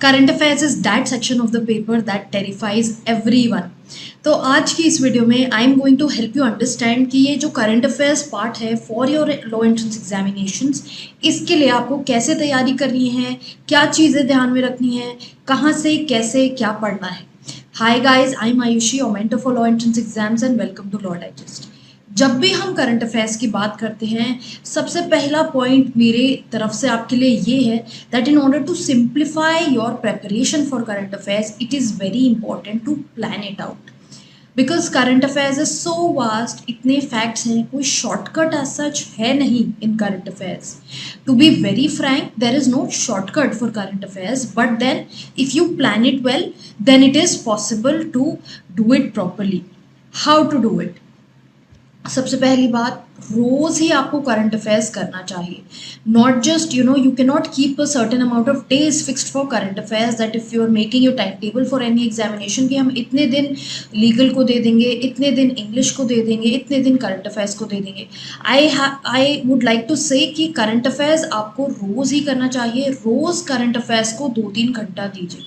Current affairs is that section of the paper that terrifies everyone. तो आज की इस वीडियो में I am going to help you understand कि ये जो करंट अफेयर्स पार्ट है for your law entrance examinations, इसके लिए आपको कैसे तैयारी करनी है, क्या चीज़ें ध्यान में रखनी है, कहाँ से कैसे क्या पढ़ना है। Hi guys, I am Ayushi, your mentor for law entrance exams and welcome to Law Digest. जब भी हम करंट अफेयर्स की बात करते हैं, सबसे पहला पॉइंट मेरे तरफ से आपके लिए ये है that in order to simplify your preparation for current affairs it is very important to plan it out, because current affairs is so vast. इतने फैक्ट्स हैं, कोई शॉर्टकट एज सच है नहीं in current affairs. To be very frank, there is no shortcut for current affairs, but then if you plan it well then it is possible to do it properly. How to do it? सबसे पहली बात, रोज ही आपको current affairs करना चाहिए। Not just you can not keep a certain amount of days fixed for current affairs, that if you are making your time table for any examination कि हम इतने दिन लीगल को दे देंगे, इतने दिन इंग्लिश को दे देंगे, इतने दिन करंट अफेयर्स को दे देंगे। आई वुड लाइक टू से कि करंट अफेयर्स आपको रोज ही करना चाहिए। रोज करंट अफेयर्स को 2-3 घंटा दीजिए।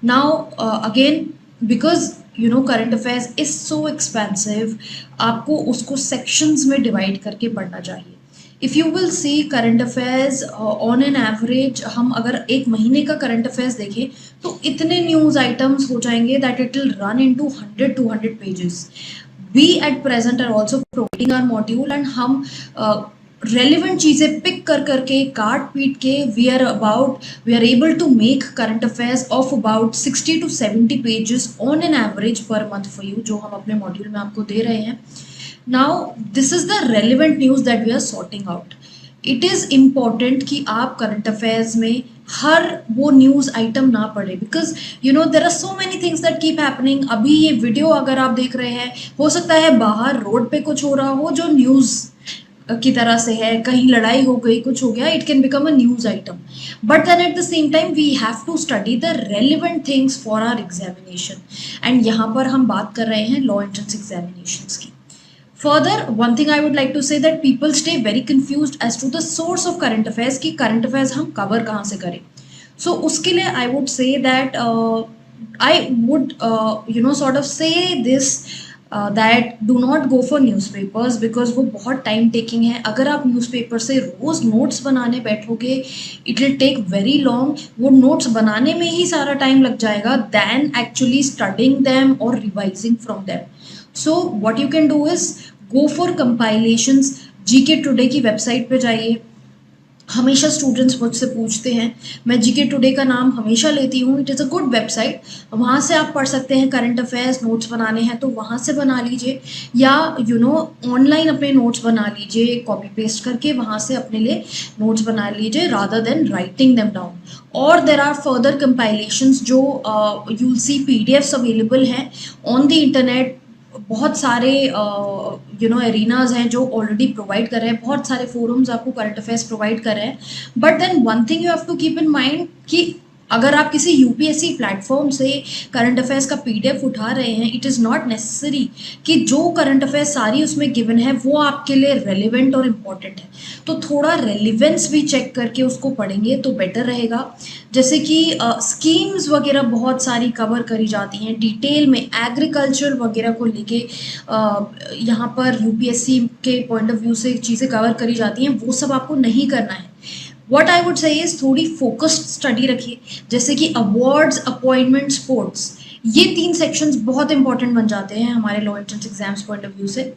Now again, because current affairs is so expensive, आपको उसको सेक्शंस में डिवाइड करके पढ़ना चाहिए। If you will see current affairs on an average, हम अगर एक महीने का करंट अफेयर्स देखें तो इतने न्यूज़ आइटम्स हो जाएंगे that it will run into 100-200 pages. We at present are also providing our module and हम रेलिवेंट चीज़ें पिक कर करके काट पीट के we are able to make current affairs of about 60 to 70 pages on an average per month for you, जो हम अपने मॉड्यूल में आपको दे रहे हैं। Now this is the relevant news that we are sorting out. It is important कि आप करंट अफेयर्स में हर वो न्यूज़ आइटम ना पढ़े, because there are so many things that keep happening. अभी ये वीडियो अगर आप देख रहे हैं, हो सकता है बाहर रोड पे कुछ हो रहा हो जो न्यूज़ की तरह से है, कहीं लड़ाई हो गई, कुछ हो गया, it can become a news item. But then at the same time we have to study the relevant things for our examination, and यहाँ पर हम बात कर रहे हैं लॉ एंट्रेंस एग्जामिनेशंस की। Further, one thing I would like to say that people stay very confused as to the source of current affairs कि current affairs हम cover कहाँ से करें। So उसके लिए I would say that I would sort of say this that do not go for newspapers because वो बहुत time taking है। अगर आप newspaper से रोज़ notes बनाने बैठोगे it will take very long, वो notes बनाने में ही सारा time लग जाएगा than actually studying them or revising from them. So what you can do is go for compilations। GK today की वेबसाइट पे जाइए। हमेशा स्टूडेंट्स मुझसे पूछते हैं, मैं जीके टुडे का नाम हमेशा लेती हूँ, it is a good website. वहाँ से आप पढ़ सकते हैं करंट अफेयर्स, नोट्स बनाने हैं तो वहाँ से बना लीजिए, या ऑनलाइन अपने नोट्स बना लीजिए कॉपी पेस्ट करके, वहाँ से अपने लिए नोट्स बना लीजिए rather than writing them down. और देर आर फर्दर कंपाइलेशंस जो you will see PDFs available हैं ऑन द इंटरनेट। बहुत सारे एरिनाज हैं जो ऑलरेडी प्रोवाइड कर रहे हैं, बहुत सारे फोरम्स आपको करंट अफेयर्स प्रोवाइड कर रहे हैं। But then one thing you have to keep in mind कि अगर आप किसी यूपीएससी प्लेटफॉर्म से करंट अफेयर्स का पीडीएफ उठा रहे हैं, इट इज़ नॉट नेसेसरी कि जो करंट अफेयर्स सारी उसमें गिवन है वो आपके लिए रेलिवेंट और इम्पॉर्टेंट है। तो थोड़ा रेलिवेंस भी चेक करके उसको पढ़ेंगे तो बेटर रहेगा। जैसे कि स्कीम्स वगैरह बहुत सारी कवर करी जाती हैं डिटेल में, एग्रीकल्चर वगैरह को लेके यहाँ पर यूपीएससी के पॉइंट ऑफ व्यू से चीज़ें कवर करी जाती हैं, वो सब आपको नहीं करना है। What I would say is थोड़ी फोकस्ड स्टडी रखिए, जैसे कि अवार्ड्स, अपॉइंटमेंट, स्पोर्ट्स, ये 3 सेक्शंस बहुत इंपॉर्टेंट बन जाते हैं हमारे law entrance exams point of view से।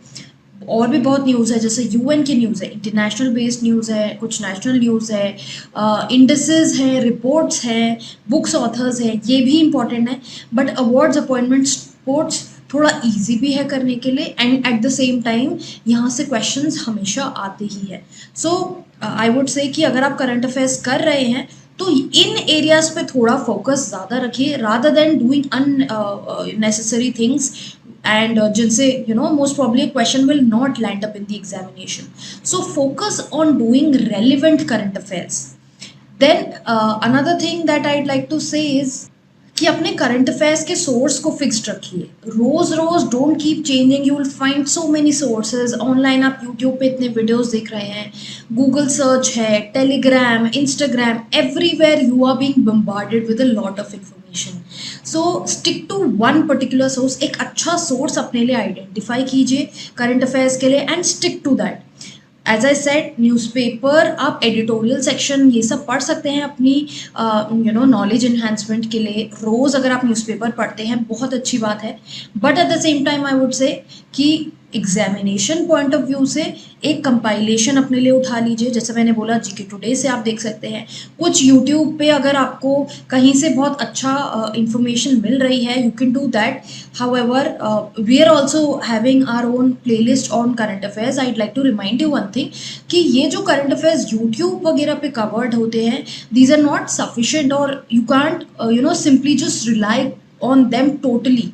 और भी बहुत न्यूज़ है, जैसे यूएन की न्यूज़ है, इंटरनेशनल बेस्ड न्यूज़ है, कुछ नेशनल न्यूज़ है, इंडसेस है, रिपोर्ट्स हैं, बुक्स ऑथर्स हैं, ये भी इंपॉर्टेंट है। बट अवार्ड्स, अपॉइंटमेंट, स्पोर्ट्स थोड़ा इजी भी है करने के लिए, and eight the same time यहाँ से क्वेश्चंस हमेशा आते ही है। सो आई वुड से कि अगर आप करंट अफेयर्स कर रहे हैं तो इन एरियाज पे थोड़ा फोकस ज़्यादा रखिए rather than doing unnecessary things, and जिनसे most probably a question will not land up in the examination. So focus on doing relevant current affairs. Then another thing that I'd like to say is कि अपने current affairs के source को fixed रखिए। रोज रोज don't keep changing, you will find so many sources online. आप YouTube पे इतने वीडियोस देख रहे हैं, गूगल सर्च है, Telegram, Instagram, everywhere you are being bombarded with a lot of information. So stick to one particular source. एक अच्छा source अपने लिए आइडेंटिफाई कीजिए करंट अफेयर्स के लिए and stick to that. As I said, newspaper, आप editorial section ये सब पढ़ सकते हैं अपनी नॉलेज इन्हांसमेंट के लिए। रोज़ अगर आप न्यूज़पेपर पढ़ते हैं बहुत अच्छी बात है, but at the same time I would say कि एग्जामिनेशन पॉइंट ऑफ व्यू से एक कंपाइलेशन अपने लिए उठा लीजिए। जैसे मैंने बोला, जीके टुडे से आप देख सकते हैं। कुछ यूट्यूब पे अगर आपको कहीं से बहुत अच्छा इंफॉर्मेशन मिल रही है, you can do that. However we are also having our own playlist on current affairs. I'd like to remind you one thing कि ये जो करंट अफेयर्स यूट्यूब वगैरह पे कवर्ड होते हैं, दीज आर नॉट सफिशिएंट, और you can't simply just rely on them totally,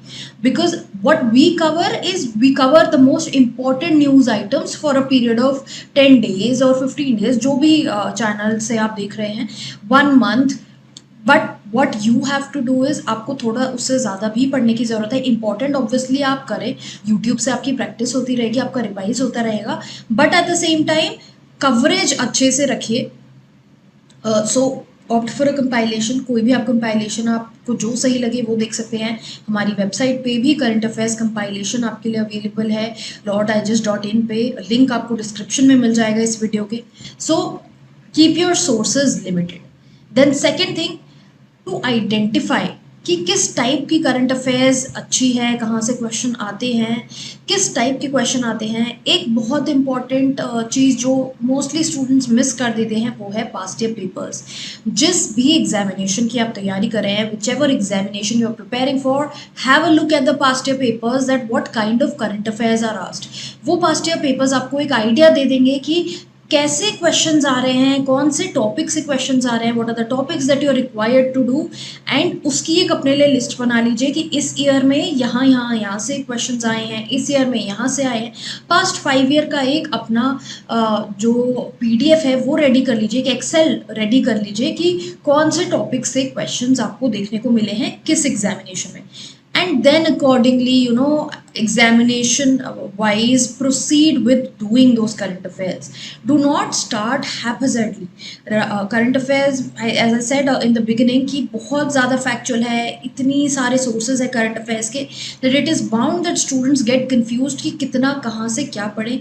because what we cover the most important news items for a period of 10 days or 15 days, जो भी channel से आप देख रहे हैं, 1 month। But what you have to do is, आपको थोड़ा उससे ज़्यादा भी पढ़ने की ज़रूरत है। इंपॉर्टेंट ऑब्वियसली आप करें, यूट्यूब से आपकी प्रैक्टिस होती रहेगी, आपका रिवाइज होता रहेगा, but at the same time coverage अच्छे से रखिए। सो ऑप्ट फॉर अ कंपाइलेशन। कोई भी आप कंपाइलेशन आपको जो सही लगे वो देख सकते हैं। हमारी वेबसाइट पे भी करंट अफेयर्स कंपाइलेशन आपके लिए अवेलेबल है, lawdigest.in पे। लिंक आपको डिस्क्रिप्शन में मिल जाएगा इस वीडियो के। So keep your sources limited. Then second thing, to identify कि किस टाइप की करंट अफेयर्स अच्छी है, कहाँ से क्वेश्चन आते हैं, किस टाइप के क्वेश्चन आते हैं। एक बहुत इंपॉर्टेंट चीज़ जो मोस्टली स्टूडेंट्स मिस कर देते हैं वो है पास्ट ईयर पेपर्स। जिस भी एग्जामिनेशन की आप तैयारी कर रहे हैं, whichever examination you are preparing for, have a look at the past year papers, that what kind of current affairs are asked. वो पास्ट ईयर पेपर्स आपको एक आइडिया दे देंगे कि कैसे क्वेश्चंस आ रहे हैं, कौन से टॉपिक से क्वेश्चंस आ रहे हैं, what are the topics that you are required to do, and उसकी एक अपने लिए लिस्ट बना लीजिए कि इस ईयर में यहाँ से क्वेश्चंस आए हैं, इस ईयर में यहाँ से आए हैं। पास्ट 5 ईयर का एक अपना जो PDF है वो रेडी कर लीजिए, कि एक्सेल रेडी कर लीजिए कि कौन से टॉपिक से क्वेश्चंस आपको देखने को मिले हैं किस एग्जामिनेशन में। And then accordingly, examination wise, proceed with doing those current affairs. Do not start haphazardly. Current affairs, as I said in the beginning, कि बहुत ज़्यादा factual है, इतनी सारे sources है current affairs के, that it is bound that students get confused कि कितना कहाँ से क्या पढ़ें।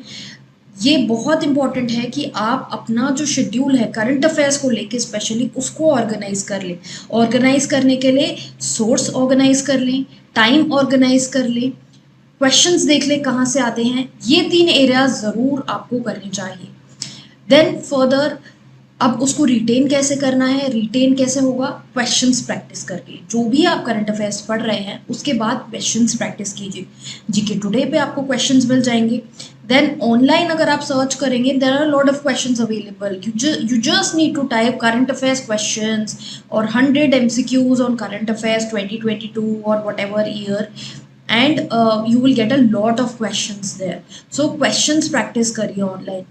ये बहुत इंपॉर्टेंट है कि आप अपना जो शेड्यूल है करंट अफेयर्स को लेके स्पेशली उसको ऑर्गेनाइज कर लें। ऑर्गेनाइज करने के लिए सोर्स ऑर्गेनाइज कर लें, टाइम ऑर्गेनाइज कर लें, क्वेश्चंस देख लें कहाँ से आते हैं। ये 3 एरियाज ज़रूर आपको करने चाहिए। देन फर्दर, अब उसको रिटेन कैसे करना है? रिटेन कैसे होगा? क्वेश्चंस प्रैक्टिस करके। जो भी आप करंट अफेयर्स पढ़ रहे हैं उसके बाद क्वेश्चंस प्रैक्टिस कीजिए। जीके टुडे पे आपको क्वेश्चंस मिल जाएंगे। देन ऑनलाइन अगर आप सर्च करेंगे, there are lot of questions available. You just need to type current affairs questions और 100 MCQs ऑन करंट अफेयर्स 2022 और whatever year, and you will get a lot of questions there. So questions practice करिए online.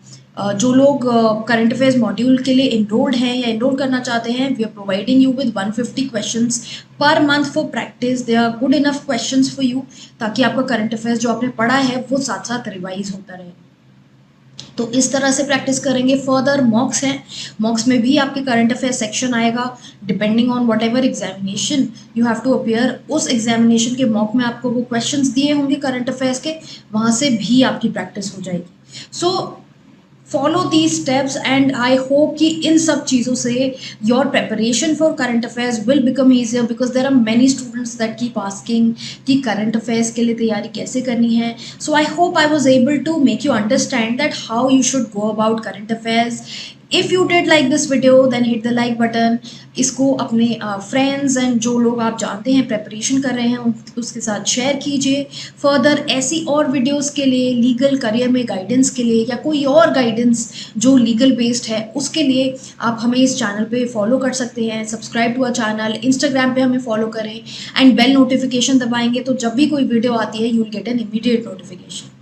जो लोग current affairs module के लिए enrolled हैं या enrol करना चाहते हैं, we are providing you with 150 questions per month for practice. They are good enough questions for you, ताकि आपका करंट अफेयर्स जो आपने पढ़ा है वो साथ साथ रिवाइज होता रहे। तो इस तरह से प्रैक्टिस करेंगे। फर्दर मॉक्स हैं, मॉक्स में भी आपके करंट अफेयर सेक्शन आएगा। Depending on whatever examination you have to appear, उस एग्जामिनेशन के मॉक में आपको वो क्वेश्चंस दिए होंगे करंट अफेयर्स के, वहाँ से भी आपकी प्रैक्टिस हो जाएगी। So follow these steps and I hope कि इन सब चीज़ों से your preparation for current affairs will become easier, because there are many students that keep asking कि करंट अफेयर्स के लिए तैयारी कैसे करनी है। So I hope I was able to make you understand that how you should go about current affairs. If you did like this video then hit the like button. इसको अपने friends and जो लोग आप जानते हैं preparation कर रहे हैं उसके साथ शेयर कीजिए। फर्दर ऐसी और वीडियोस के लिए, लीगल करियर में गाइडेंस के लिए या कोई और गाइडेंस जो लीगल बेस्ड है उसके लिए आप हमें इस चैनल पे फॉलो कर सकते हैं। Subscribe to a channel, Instagram पे हमें फॉलो करें एंड बेल नोटिफिकेशन दबाएंगे तो जब भी कोई वीडियो आती है you will get an immediate notification.